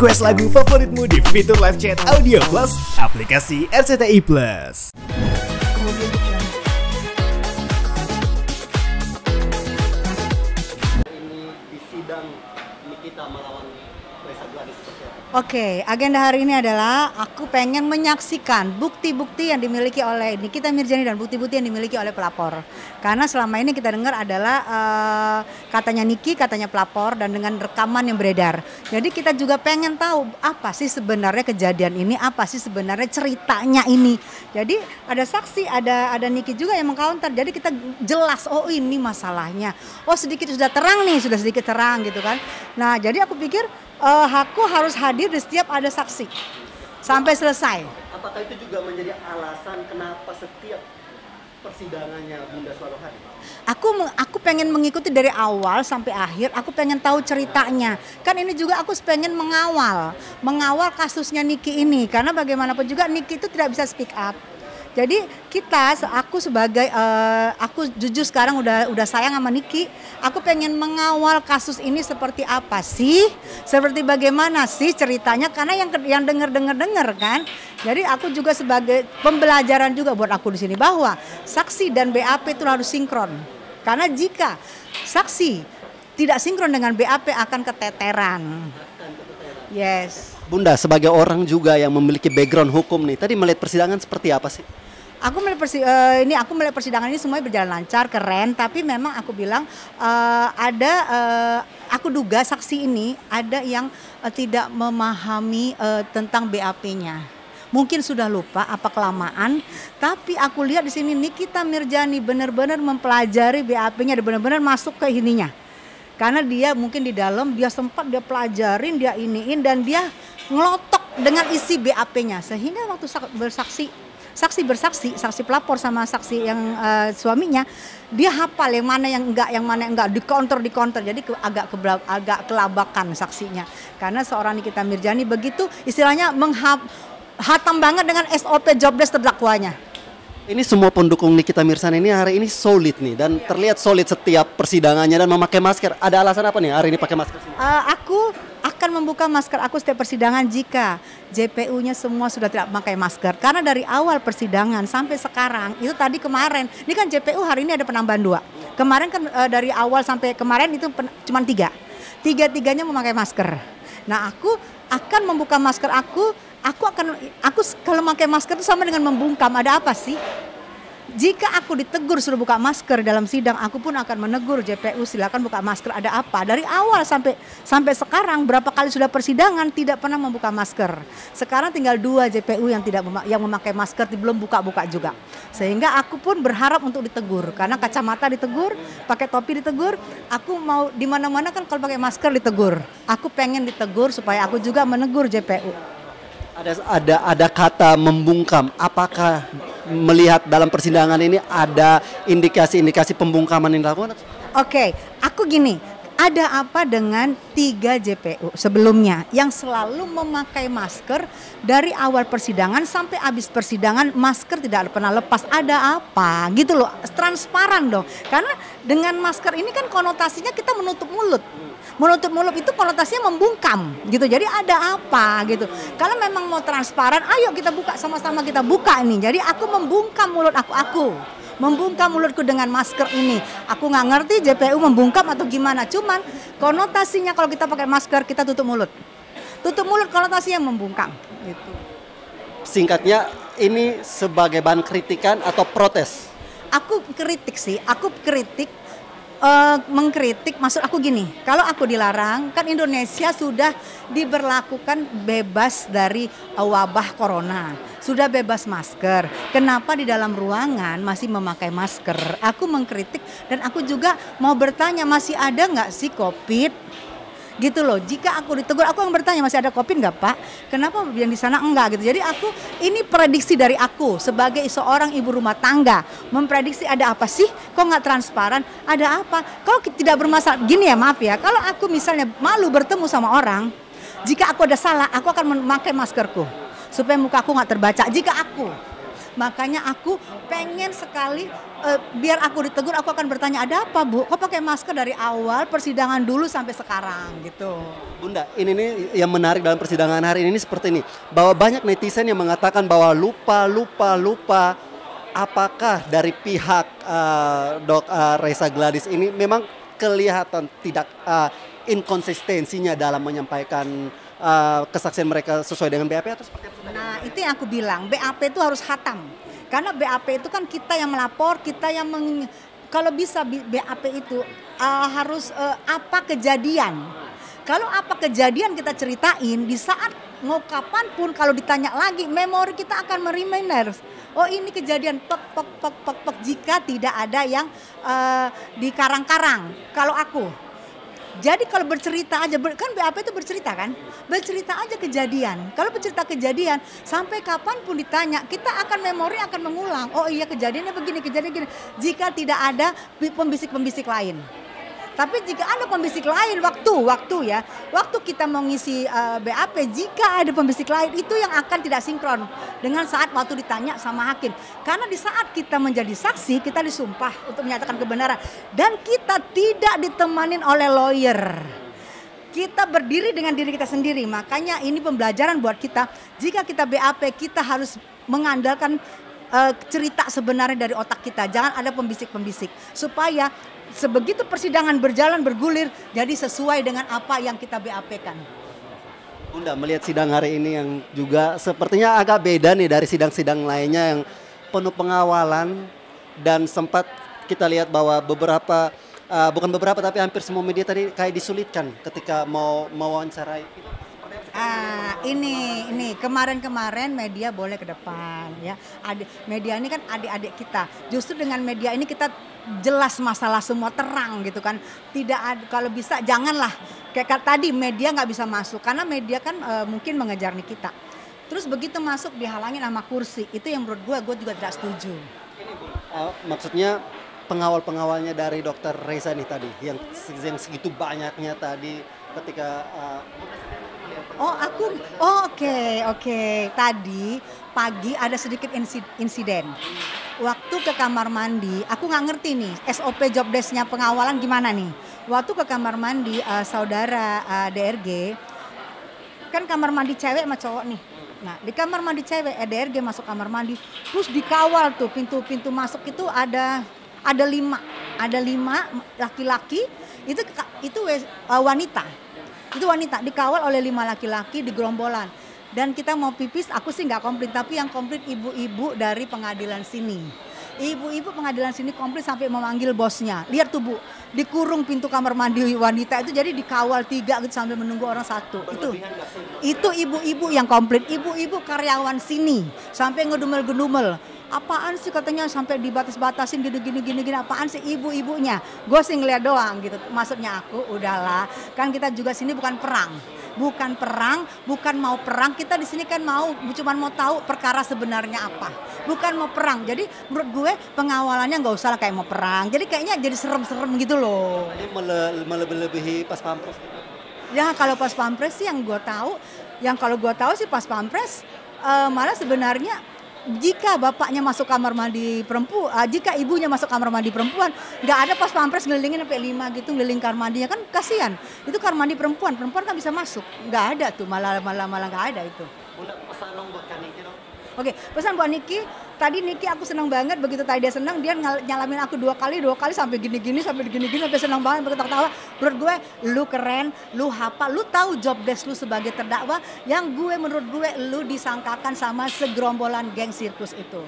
Request lagu favoritmu di fitur live chat Audio Plus, aplikasi RCTI Plus. Ini di sidang Nikita melawan Reza Gladys seperti apa? Oke, agenda hari ini adalah aku pengen menyaksikan bukti-bukti yang dimiliki oleh Nikita Mirzani dan bukti-bukti yang dimiliki oleh pelapor. Karena selama ini kita dengar adalah katanya Niki, katanya pelapor, dan dengan rekaman yang beredar. Jadi kita juga pengen tahu apa sih sebenarnya kejadian ini, apa sih sebenarnya ceritanya ini. Jadi ada saksi, ada Niki juga yang mengcounter. Jadi kita jelas, oh ini masalahnya. Oh sedikit sudah terang nih, sudah sedikit terang gitu kan. Nah jadi aku pikir aku harus hadir di setiap ada saksi sampai selesai. Apakah itu juga menjadi alasan kenapa setiap persidangannya Bunda selalu hadir? Aku pengen mengikuti dari awal sampai akhir. Aku pengen tahu ceritanya. Kan ini juga aku pengen mengawal kasusnya Niki ini, karena bagaimanapun juga Niki itu tidak bisa speak up. Jadi aku sebagai aku jujur sekarang udah sayang sama Niki. Aku pengen mengawal kasus ini seperti apa sih, seperti bagaimana sih ceritanya, karena yang dengar kan. Jadi aku juga sebagai pembelajaran juga buat aku di sini bahwa saksi dan BAP itu harus sinkron. Karena jika saksi tidak sinkron dengan BAP akan keteteran. Yes. Bunda sebagai orang juga yang memiliki background hukum nih, tadi melihat persidangan seperti apa sih? Aku melihat persidangan ini semuanya berjalan lancar, keren. Tapi memang aku bilang aku duga saksi ini ada yang tidak memahami tentang BAP-nya. Mungkin sudah lupa apa kelamaan. Tapi aku lihat di sini Nikita Mirzani benar-benar mempelajari BAP-nya, benar-benar masuk ke ininya. Karena dia mungkin di dalam dia sempat dia pelajarin, dia iniin, dan dia ngelotok dengan isi BAP-nya. Sehingga waktu saksi pelapor sama saksi yang suaminya, dia hafal yang mana yang enggak, di counter. Jadi agak kelabakan saksinya. Karena seorang Nikita Mirzani begitu istilahnya hatam banget dengan SOP jobless terdakwanya. Ini semua pendukung Nikita Mirzani ini hari ini solid nih, dan terlihat solid setiap persidangannya dan memakai masker. Ada alasan apa nih hari ini pakai masker? Aku akan membuka masker aku setiap persidangan jika JPU-nya semua sudah tidak memakai masker. Karena dari awal persidangan sampai sekarang, itu tadi kemarin, ini kan JPU hari ini ada penambahan 2. Kemarin kan dari awal sampai kemarin itu cuma 3. Tiga-tiganya memakai masker. Nah aku akan membuka masker aku kalau memakai masker itu sama dengan membungkam. Ada apa sih? Jika aku ditegur suruh buka masker dalam sidang, aku pun akan menegur JPU, silakan buka masker. Ada apa? Dari awal sampai sekarang berapa kali sudah persidangan tidak pernah membuka masker. Sekarang tinggal 2 JPU yang memakai masker belum buka-buka juga. Sehingga aku pun berharap untuk ditegur, karena kacamata ditegur, pakai topi ditegur. Aku mau di mana-mana kan kalau pakai masker ditegur. Aku pengen ditegur supaya aku juga menegur JPU. Ada kata membungkam. Apakah melihat dalam persidangan ini ada indikasi-indikasi pembungkaman yang dilakukan? Oke, aku gini, ada apa dengan 3 JPU sebelumnya yang selalu memakai masker dari awal persidangan sampai habis persidangan, masker tidak pernah lepas. Ada apa? Gitu loh, transparan dong. Karena dengan masker ini kan konotasinya kita menutup mulut. Menutup mulut itu konotasinya membungkam gitu. Jadi ada apa gitu. Kalau memang mau transparan, ayo kita buka sama-sama, kita buka ini. Jadi aku membungkam mulut aku membungkam mulutku dengan masker ini. Aku nggak ngerti JPU membungkam atau gimana. Cuman konotasinya kalau kita pakai masker kita tutup mulut. Tutup mulut konotasinya membungkam gitu. Singkatnya ini sebagai bahan kritikan atau protes? Aku kritik sih, mengkritik, maksud aku gini, kalau aku dilarang, kan Indonesia sudah diberlakukan bebas dari wabah corona, sudah bebas masker, kenapa di dalam ruangan masih memakai masker? Aku mengkritik dan aku juga mau bertanya, masih ada nggak sih COVID? Gitu loh, jika aku ditegur, aku yang bertanya, masih ada COVID nggak Pak? Kenapa yang di sana enggak gitu? Jadi ini prediksi dari aku sebagai seorang ibu rumah tangga, memprediksi ada apa sih? Kok nggak transparan? Ada apa? Kalau tidak bermasalah, gini ya maaf ya, kalau aku misalnya malu bertemu sama orang, jika aku ada salah, aku akan memakai maskerku supaya muka aku nggak terbaca. Jika aku Makanya aku pengen sekali biar aku ditegur, aku akan bertanya, ada apa Bu? Kok pakai masker dari awal persidangan dulu sampai sekarang gitu. Bunda, ini nih yang menarik dalam persidangan hari ini seperti ini, bahwa banyak netizen yang mengatakan bahwa lupa. Apakah dari pihak Reza Gladys ini memang kelihatan tidak inkonsistensinya dalam menyampaikan kesaksian mereka sesuai dengan BAP atau seperti apa? Nah, itu yang aku bilang, BAP itu harus khatam. Karena BAP itu kan kita yang melapor, kita yang kalau bisa BAP itu harus apa kejadian. Kalau apa kejadian kita ceritain, di saat mau kapanpun kalau ditanya lagi, memori kita akan mereminder. Oh ini kejadian pek, jika tidak ada yang dikarang-karang. Kalau aku. Jadi kalau bercerita aja, kan BAP itu bercerita kan? Bercerita aja kejadian. Kalau bercerita kejadian, sampai kapanpun ditanya, kita akan memori akan mengulang. Oh iya kejadiannya begini, kejadian gini. Jika tidak ada pembisik-pembisik lain. Tapi jika ada pembisik lain, waktu kita mau ngisi BAP, jika ada pembisik lain, itu yang akan tidak sinkron dengan saat waktu ditanya sama hakim. Karena di saat kita menjadi saksi, kita disumpah untuk menyatakan kebenaran. Dan kita tidak ditemanin oleh lawyer. Kita berdiri dengan diri kita sendiri. Makanya ini pembelajaran buat kita. Jika kita BAP, kita harus mengandalkan cerita sebenarnya dari otak kita. Jangan ada pembisik-pembisik. Supaya sebegitu persidangan berjalan bergulir, jadi sesuai dengan apa yang kita BAP-kan. Bunda, melihat sidang hari ini yang juga sepertinya agak beda nih dari sidang-sidang lainnya yang penuh pengawalan, dan sempat kita lihat bahwa tapi hampir semua media tadi kayak disulitkan ketika mau mewawancarai. Ini kemarin media boleh ke depan ya. Media ini kan adik-adik kita. Justru dengan media ini kita jelas masalah semua terang gitu kan. Tidak ada, kalau bisa janganlah kayak tadi media nggak bisa masuk karena media kan mungkin mengejar nih kita. Terus begitu masuk dihalangin sama kursi. Itu yang menurut gue juga tidak setuju. Maksudnya pengawalnya dari Dokter Reza nih tadi yang segitu banyaknya tadi ketika Oke. Tadi pagi ada sedikit insiden. Waktu ke kamar mandi, aku nggak ngerti nih SOP job desk-nya pengawalan gimana nih. Waktu ke kamar mandi saudara DRG, kan kamar mandi cewek sama cowok nih. Nah di kamar mandi cewek DRG masuk kamar mandi, terus dikawal tuh pintu masuk itu ada 5 laki-laki, itu wanita. Itu wanita dikawal oleh 5 laki-laki di gerombolan. Dan kita mau pipis, aku sih nggak komplit, tapi yang komplit ibu-ibu dari pengadilan sini. Ibu-ibu pengadilan sini komplit sampai memanggil bosnya. Lihat tuh Bu, dikurung pintu kamar mandi wanita itu, jadi dikawal 3 gitu sambil menunggu orang 1. Itu ibu-ibu yang komplit, ibu-ibu karyawan sini sampai ngedumel-gedumel. Apaan sih katanya sampai dibatas-batasin gini, apaan sih ibu-ibunya. Gue sih ngeliat doang gitu. Maksudnya aku udahlah, kan kita juga sini bukan perang, bukan mau perang. Kita di sini kan cuma mau tahu perkara sebenarnya apa, bukan mau perang. Jadi menurut gue pengawalannya nggak usah lah kayak mau perang. Jadi kayaknya jadi serem-serem gitu loh. Ini melebihi pas pampres. Ya kalau pas pampres sih yang gue tahu sih pas pampres malah sebenarnya jika bapaknya masuk kamar mandi perempuan, jika ibunya masuk kamar mandi perempuan, nggak ada pas pampres ngelilingin sampai 5 gitu ngeliling kamar mandinya, kan kasihan. Itu kamar mandi perempuan kan bisa masuk, nggak ada tuh, malah nggak ada itu. Pesan dong buat Kak Niki dong. Oke, pesan buat Niki. Tadi Niki aku senang banget, begitu tadi dia senang, dia nyalamin aku 2 kali sampai gini-gini sampai senang banget, berketawa. Menurut gue, lu keren, lu hafal, lu tahu job desk lu sebagai terdakwa. Yang menurut gue, lu disangkakan sama segerombolan geng sirkus itu.